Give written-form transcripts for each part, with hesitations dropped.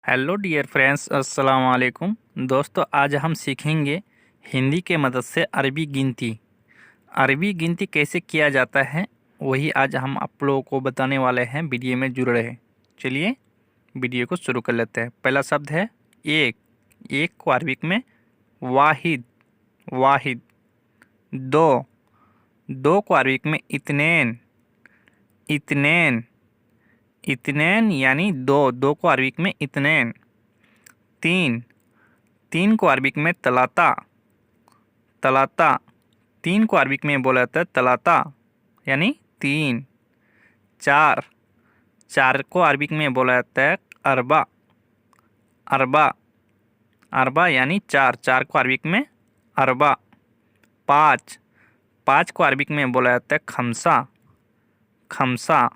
Hello dear friends, अस्सलाम वालेकुम। दोस्तों, आज हम सीखेंगे हिंदी के मदद से अरबी गिनती। अरबी गिनती कैसे किया जाता है वही आज हम आप लोगों को बताने वाले हैं। वीडियो में जुड़ रहे। चलिए वीडियो को शुरू कर लेते हैं। पहला शब्द है एक। एक को अरबिक में वाहिद, वाहिद। दो। दो को अरबिक में इत्नेन, इत्नेन, इत्नेन यानी दो। दो को अरबिक में इत्नेन। तीन। तीन को अरबिक में तलाता, तलाता। तीन को अरबिक में बोला जाता है तलाता यानी तीन। चार। चार को अरबिक में बोला जाता है अरबा, अरबा, अरबा यानी चार। चार को अरबिक में अरबा। पाँच। पाँच को अरबिक में बोला जाता है खमसा, खमसा,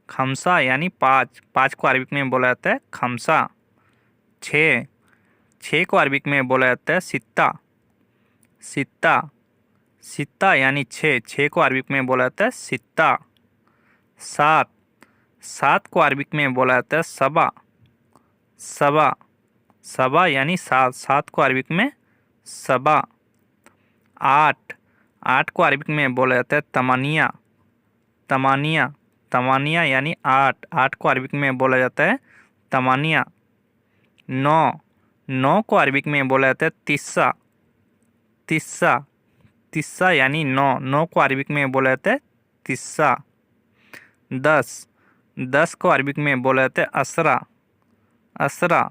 खमसा यानी पाँच। पाँच को अरबिक में बोला जाता है खमसा। छः। छः को अरबिक में बोला जाता है सित्ता, सित्ता, सित्ता यानी छः। छः को अरबिक में बोला जाता है सित्ता। सात। सात को अरबिक में बोला जाता है सबा, सबा, सबा यानी सात। सात को अरबिक में सबा। आठ। आठ को अरबिक में बोला जाता है तमानिया, तमानिया, तमानिया यानी आठ। आठ को अरबिक में बोला जाता है तमानिया। नौ। नौ को अरबिक में बोला जाता है तिस्सा, तिस्सा, तिस्सा यानी नौ। नौ को अरबिक में बोला जाता है तिस्सा। दस। दस को अरबिक में बोला जाता है असरा, असरा,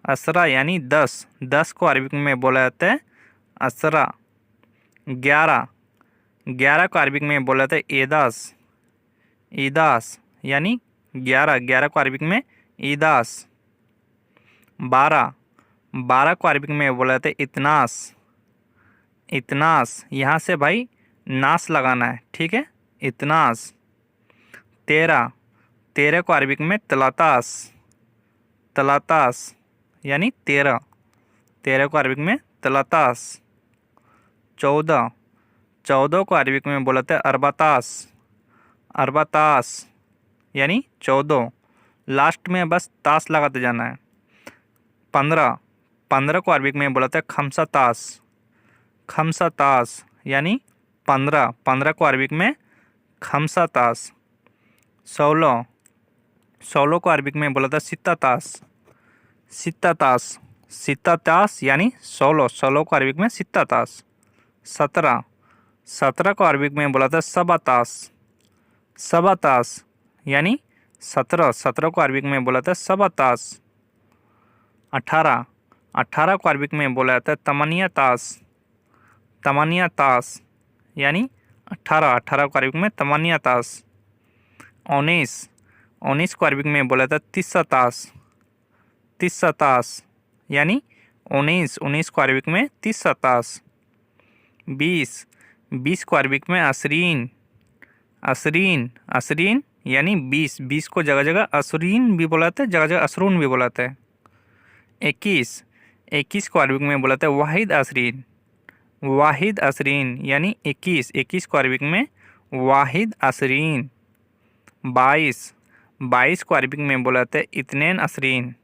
असरा यानी दस। दस को अरबिक में बोला जाता है असरा। ग्यारह। ग्यारह को अरबिक में बोला जाता है ईदास, ईदास यानी ग्यारह। ग्यारह को अरबिक में ईदास। बारह। बारह को अरबिक में बोला जाता है इतनास, इतनास। यहाँ से भाई नास लगाना है, ठीक है, इतनास। तेरह। तेरह को अरबिक में तलातास, तलातास यानी तेरह। तेरह को अरबिक में तलातास। चौदह। चौदह को अरबिक में बोला जाता है अरबातास, अरबातास यानी चौदह। लास्ट में बस तास लगाते जाना है। पंद्रह। पंद्रह को अरबिक में बोला जाता है खमसा तास, खमसा तास यानी पंद्रह। पंद्रह को अरबिक में खमसा तास। सोलह। सोलह को अरबिक में बोला था सित्ता तास, सित्ता तास, सित्ता तास यानी सोलह। सोलह को अरबिक में सित्ता तास। सत्रह। सत्रह को अरबिक में बोला था सबा तास, सबा तास यानी सत्रह। सत्रह को अरबिक में बोला था सबा तास। अठारह। अठारह को अरबिक में बोला जाता है तमनिया तास, तमनिया तास यानी अठारह। अठारह को अरबिक में तमनिया तास। उन्नीस। उन्नीस को अरबिक में बोला था तिस्सा तास, तिस्सा तास यानी उन्नीस। उन्नीस को अरबिक में तिस्सा तास। बीस। बीस को अरबिक में असरीन, असरीन, असरीन यानी बीस। बीस को जगह जगह असरीन भी बोलाते हैं, जगह जगह असरून भी बोलाते हैं। इक्कीस। इक्कीस को अरबिक में बोलाते हैं वाहिद असरीन, वाहिद असरीन यानी इक्कीस। इक्कीस को अरबिक में वाहिद असरीन। बाईस। बाईस को अरबिक में बोलाते हैं इत्नेन असरीन,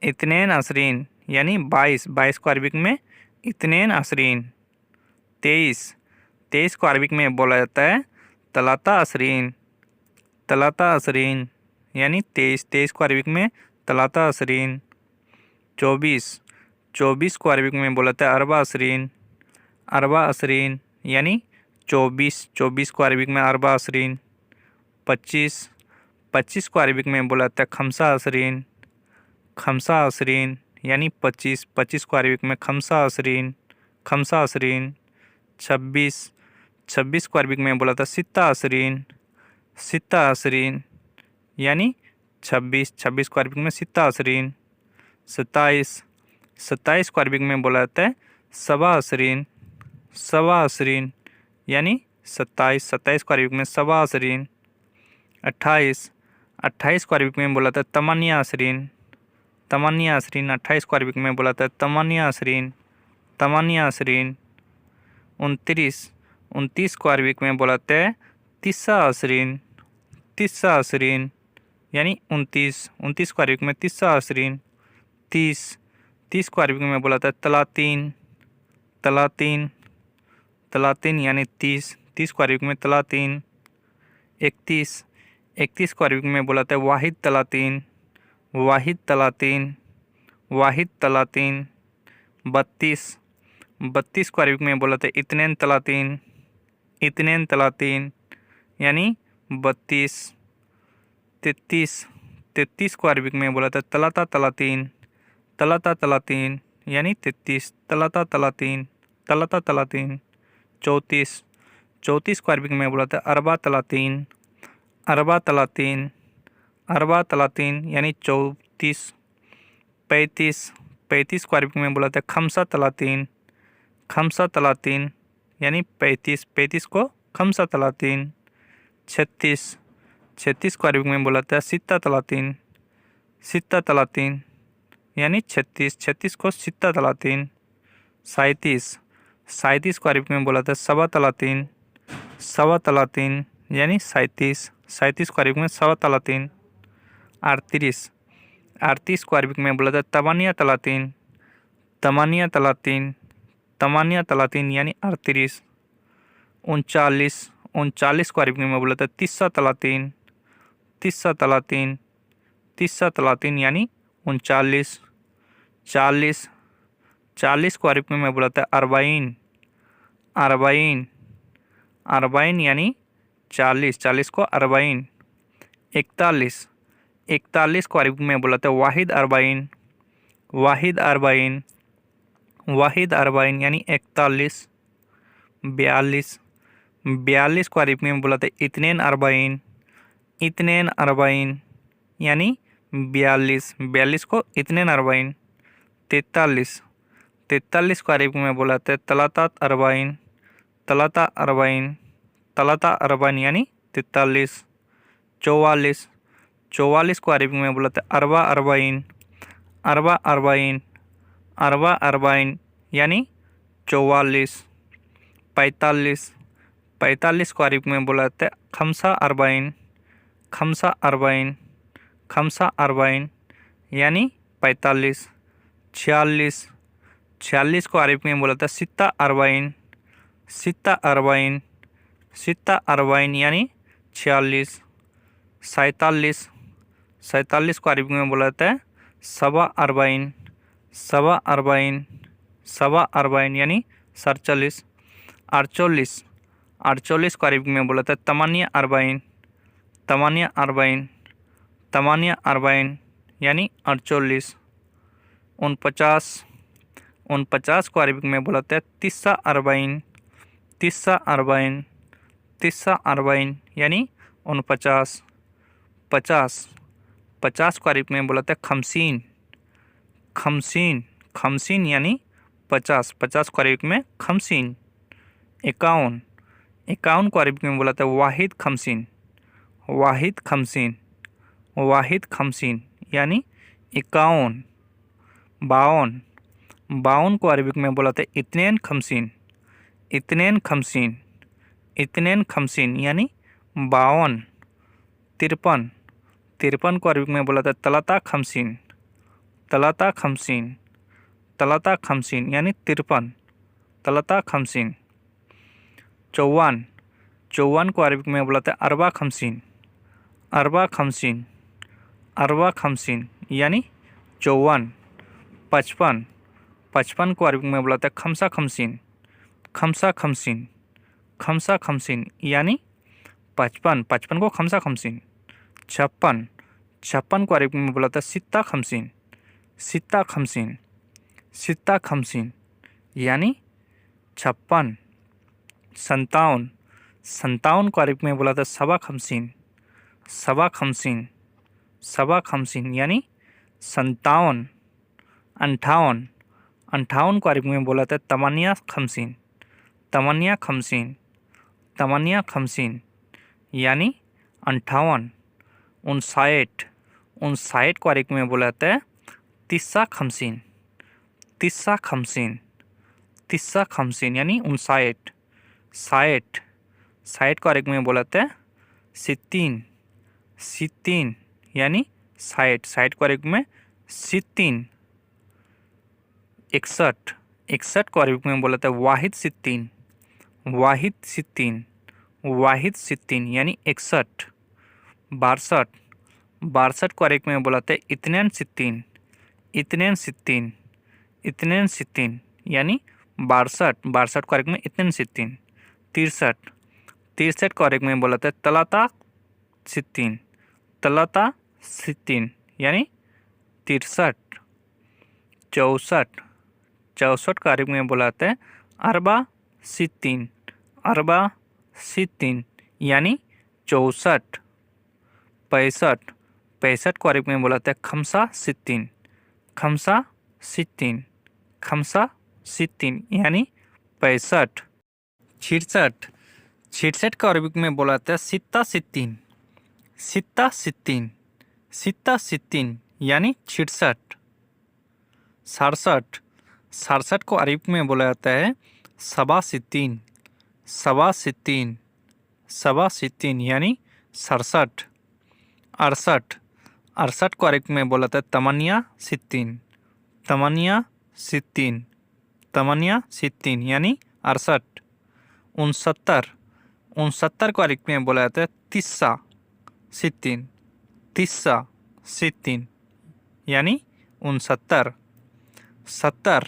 इत्नेन असरीन यानी बाईस। बाईस को अरबिक में इत्नेन असरीन। तेईस। तेईस को अरबिक में बोला जाता है तलाता असरीन, तलाता असरीन यानी तेईस। तेईस को अरबिक में तलाता असरीन। चौबीस। चौबीस को अरबिक में बोला जाता है अरबा असरीन, अरबा असरीन यानी चौबीस। चौबीस को अरबिक में अरबा असरीन। पच्चीस। पच्चीस को अरबिक में बोला जाता है खमसा असरीन, खमसा असरीन यानी पच्चीस। पच्चीस को अरबिक में खमसा असरीन, खमसा असरीन। छब्बीस। छब्बीस को अरबिक में बोला था सित्ता असरीन, सित्ता असरीन यानी छब्बीस। छब्बीस को अरबिक में सित्ता असरीन। सत्ताईस। सत्ताईस को अरबिक में बोला जाता है सबा असरीन, सबा असरीन यानी सत्ताईस। सत्ताईस को अरबिक में सबा असरीन। अट्ठाईस। अट्ठाईस को अरबिक में बोला था तमनिया असरीन, तमनिया असरीन। अट्ठाईस को अरबिक में बोला था तमनिया असरीन, तमनिया असरीन। उनतीस। उनतीस को अरबिक में बोला था तिस्सा असरीन, तिस्सा असरीन यानी 29। 29 को अरबिक में तिस्सा असरीन। 30, 30 को अरबी में बोला था तलातीन, तलातीन, तलातीन यानी 30, 30 को अरबी में तलातीन। 31, 31 को अरबी में बोला था वाहिद तलातीन, वाहिद तलातीन, वाहिद तलातीन। 32, 32 को अरबी में बोला था इतनेन तलातीन, इतनेन तलातीन यानी 32। 33, 33 को अरबी में बोला था तलाता तलातीन, तलाता तलातीन यानी 33, तलाता तलातीन, तलाता तलातीन। 34, 34 को अरबी में बोला था अरबा तलातीन, अरबा तलातीन, अरबा तलातीन यानी 34। 35, 35 को अरबी में बोला था खमसा तलातीन, खमसा तलातीन यानी 35, 35 को खमसा तलातीन। 36, 36 को अरबी में बोला था सित्ता तलातीन, सित्ता तलातीन यानी 36, 36 को सित्ता तलातीन। 37, 37 को अरबी में बोला था सवा तलातीन, सवा तलातीन यानी 37, 37 को अरबी में सवा तलातीन। 38, 38 को अरबी में बोला था तमानिया तलातीन, तमानिया तलातीन, तमानिया तलातीन यानी 38। 39, 39 को अरबी में बोला था तिस्सा तलातीन, तिस्सा तलातीन, तिस्सा तलातीन यानी 39। 40, 40 को अरबी में बोला था अरबाइन, अरबाइन, अरबाइन यानी 40, 40 को अरबाइन। 41, 41 को अरबी में बोला था वाहिद अरबाइन, वाहिद अरबाइन, वाहिद अरबाइन यानी 41। 42, 42 को अरबी में बोला था इतनेन अरबाइन, इतनेन अरबाइन यानी 42, 42 को इतनेन अरबाइन। 43, 43 को अरबी में बोला था तलाता अरबाइन, तलाता अरबाइन, तलाता अरबाइन यानी 43। 44, 44 को अरबी में बोला था अरबा अरबाइन, अरबा अरबाइन, अरबा अरबाइन यानी 44। 45, 45 को अरबी में बोला था खमसा अरबाइन, खमसा अरबाइन, खमसा अरबाइन यानी 45। 46, 46 को अरबी में बोला था सित्ता अरबाइन, सित्ता अरबाइन, सित्ता अरबाइन यानी 46। 47, 47 को अरबी में बोला था सवा अरबाइन, सवा अरबाइन, सवा अरबाइन यानी 47। 48, 48 को अरबी में बोला था तमानिया अरबाइन, तमानिया अरबाइन, तमानिया अरबाइन यानी 48। 49, 49 को अरबी में बोला था तिस्सा अरबाइन, तिस्सा अरबाइन, तिस्सा अरबाइन यानी 49। 50, 50 को अरबी में बोला था खमसीन, खमसीन, खमसीन यानी 50, 50 को अरबी में खमसीन। 51, 51 को अरबी में बोला था वाहिद खमसीन, वाहिद खमसीन, वाहिद खमसीन यानी 51। 52, 52 को अरबी में बोला था इतनेन खमसीन, इतनेन खमसीन, इतनेन खमसीन यानी 52। 53, 53 को अरबी में बोला था तलाता खमसीन, तलाता खमसीन, तलाता खमसीन यानी 53, तलाता खमसीन। 54, 54 को अरबी में बोला था अरबा खमसीन, अरबा खमसीन, अरबा खमसीन यानी 54। 55, 55 को अरबी में बोला था खमसा खमसीन, खमसा खमसीन, खमसा खमसीन यानी 55, 55 को खमसा खमसीन। 56, 56 को अरबी में बोला था सित्ता खमसीन, सित्ता खमसीन, सित्ता खमसीन यानी 56। 57, 57 को अरबी में बोला था सवा खमसीन, सवा खमसीन, सवा खमसीन यानी 57। 58, 58 को अरबी में बोला था तमानिया खमसीन, तमानिया खमसीन, तमानिया खमसीन यानी 58। 59, 59 को अरबी में बोला था तिस्सा खमसीन, तिस्सा खमसीन, तिस्सा खमसीन यानी 59। 60, 60 को अरबी में बोला था सित्तीन, सित्तीन यानी 60, 60 को अरबी में सित्तीन, 61, 61 को अरबिक में बोला जाता है वाहिद सित्तीन, वाहिद सित्तीन, वाहिद सित्तीन यानी 61। 62, 62 को अरबिक में बोला जाता है इत्नेन सित्तीन, इत्नेन सित्तीन, इत्नेन सित्तीन यानी 62, 62 को अरबिक में इत्नेन सित्तीन। 63, 63 को अरबिक में बोला जाता है तलाता सित्तीन, तलाता सित्तीन यानी 63। 64, 64 को अरबिक में बोला जाता है अरबा सित्तीन, अरबा सित्तीन यानी 64। 65, 65 को अरबिक में बोला जाता है खमसा सित्तीन, खमसा सित्तीन, खमसा सित्तीन यानी 65। 66, 66 को अरबिक में बोला जाता है सित्ता सित्तीन, सित्ता सित्तीन, सित्ता सित्तीन यानी 66। 67, 67 को अरबिक में बोला जाता है सबा सित्तीन, सबा सित्तीन, सबा सित्तीन यानी 67। 68, 68 को अरबिक में बोला जाता है तमन्या सित्तीन, तमन्या सित्तीन, तमन्या सित्तीन यानी 68। 69, 69 को अरबिक में बोला जाता है तिस्सा सित्तीन, तिस्सा सित्तीन यानी 69। 70,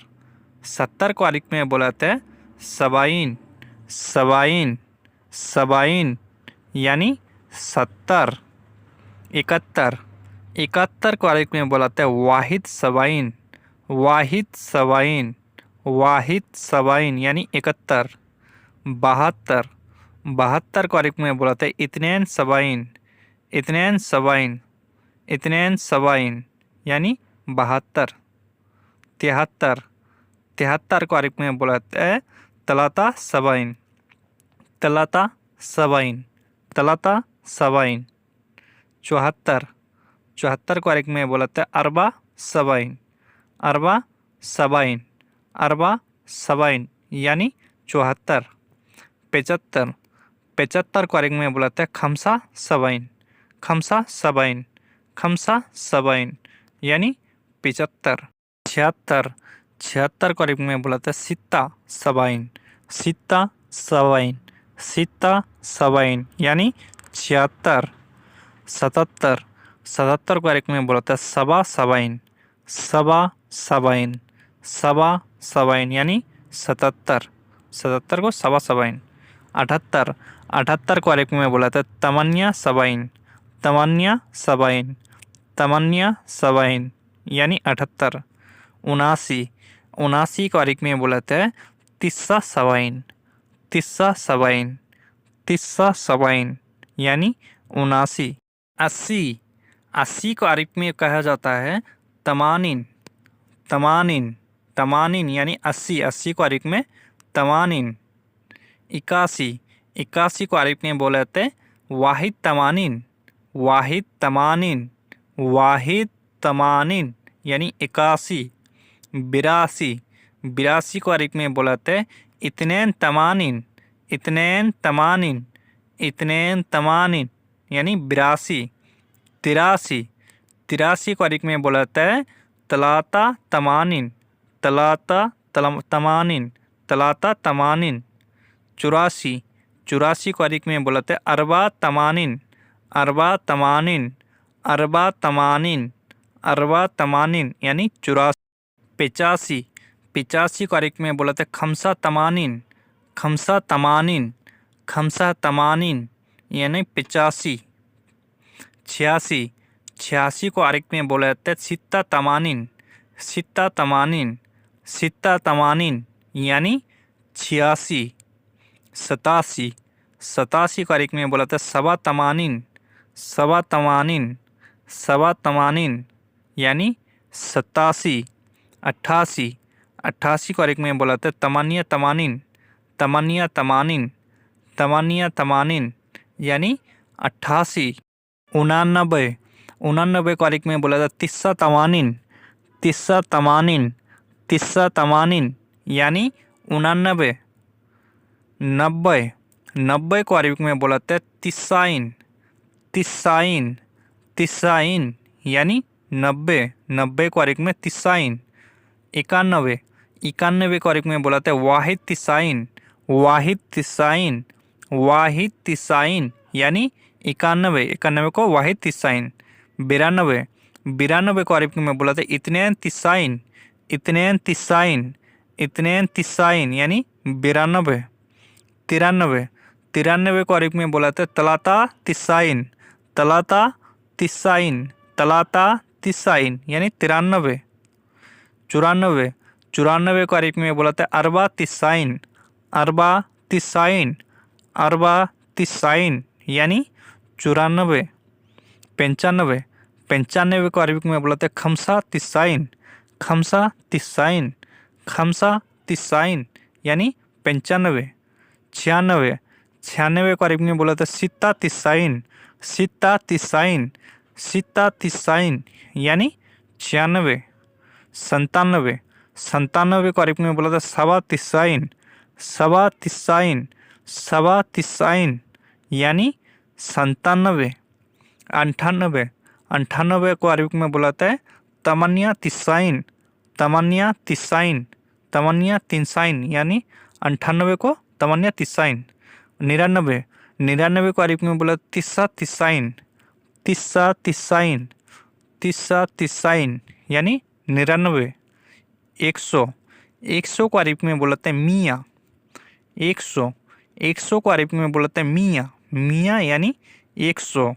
70 को अरबिक में बोला जाता है सबाइन, सबाइन, सबाइन यानी 70। 71, 71 को अरबिक में बोला जाता है वाहिद सबाइन, वाहिद सबाइन, वाहिद सबाइन यानी 71। 72, 72 को अरबिक में बोला जाता है इत्नेन सबाइन, इत्नेन सबाइन, इत्नेन सबाइन यानी 72। 73, 73 को अरबिक में बोला जाता है तलाता सबाइन, तलाता सबाइन, तलाता सबाइन। 74, 74 को अरबिक में बोला जाता है अरबा सबाइन, अरबा सबाइन, अरबा सबाइन यानी 74। 75, 75 को अरबिक में बोला जाता है खमसा सबाइन, खमसा सबाइन, खमसा सबाइन यानी 75। 76, 76 को अरबिक में बोला जाता है सित्ता सबाइन, सित्ता सबाइन, सित्ता सबाइन यानी 76। 77, 77 को अरबिक में बोला जाता है सबा सबाइन, सबा सबाइन, सबा सबाइन यानी 77, 77 को सबा सबाइन। 78, 78 को अरबिक में बोला जाता है Tamannaah Sabine, Tamannaah Sabine, Tamannaah Sabine यानी 78। 79, 79 को अरबिक में बोला जाता है Tissa Sabine, Tissa Sabine, Tissa Sabine यानी 79। 80, 80 को अरबिक में कहा जाता है तमानिन, तमानिन, तमानिन यानी 80, 80 को अरबिक में तमानिन। 81, 81 को अरबिक में बोला जाता है वाहिद तमानिन, वाहिद तमानिन, वाहिद तमानिन यानी 81। 82, 82 को अरबिक में बोला जाता है इत्नेन तमानिन, इत्नेन तमानिन, इत्नेन तमानिन यानी 82। 83, 83 को अरबिक में बोला जाता है तलाता तमानिन, तलाता तमानिन, तलाता तमानिन। 84, 84 को अरबिक में बोला जाता है अरबा तमानिन, अरबा तमानिन, अरबा तमानिन, अरबा तमानिन यानी 84। 85, 85 को अरबिक में बोला जाता है खमसा तमानिन, खमसा तमानिन, खमसा तमानिन यानी 85। 86, 86 को अरबिक में बोला जाता है सित्ता तमानिन, सित्ता तमानिन, सित्ता तमानिन यानी 86। 87, 87 को अरबिक में बोला जाता है सबा तमानिन, सबा तमानिन, सबा तमानिन यानी 87। 88, 88 को अरबिक में बोला जाता है तमन्या तमानिन, तमन्या तमानिन, तमन्या तमानिन यानी 88। 89, 89 को अरबिक में बोला जाता है तिस्सा तमानिन, तिस्सा तमानिन, तिस्सा तमानिन यानी 89। 90, 90 को अरबिक में बोला जाता है तिस्साइन, तिस्साइन, तिस्साइन यानी 90, 90 को अरबिक में तिस्साइन। 91, 91 को अरबिक में बुलाते हैं वाहिद तिसाइन, वाहिद तिसाइन, वाहिद तिसाइन यानी 91, 91 को वाहिद तिसाइन। 92, 92 को अरबिक में बुलाते हैं इत्नेन तिसाइन, इत्नेन तिसाइन, इत्नेन तिसाइन यानी 92। 93, 93 को अरबिक में बुलाते हैं तलाता तिसाइन, तलाता तिसाइन, तलाता तिसाइन यानी 93। 94, 94 को अरबिक में बुलाते हैं अरबा तिसाइन, अरबा तिसाइन, अरबा तिसाइन यानी 94। 95, 95 को अरबिक में बुलाते हैं खमसा तिसाइन, खमसा तिसाइन, खमसा तिसाइन यानी 95। 96, 96 को अरबिक में बुलाते हैं सित्ता तिसाइन, सित्ता तिसाइन, सित्ता तिसाइन यानी 96। 97, 97 को अरबिक में बुलाते हैं सवा तिसाइन, सवा तिसाइन, सवा तिसाइन यानी 97। 98, 98 को अरबिक में बुलाता है तमन्या तिसाइन, तमन्या तिसाइन, तमन्या तिसाइन यानी 98 को तमन्या तिसाइन। 99, 99 को अरबिक में बोला तिस्सा तिसाइन, तिस्सा तिसाइन, तिस्सा तिसाइन यानी 99। 100, 100 को अरबिक में बोलते हैं मियाँ, 100, 100 को अरबिक में बोलते हैं मियाँ, मियाँ यानी 100।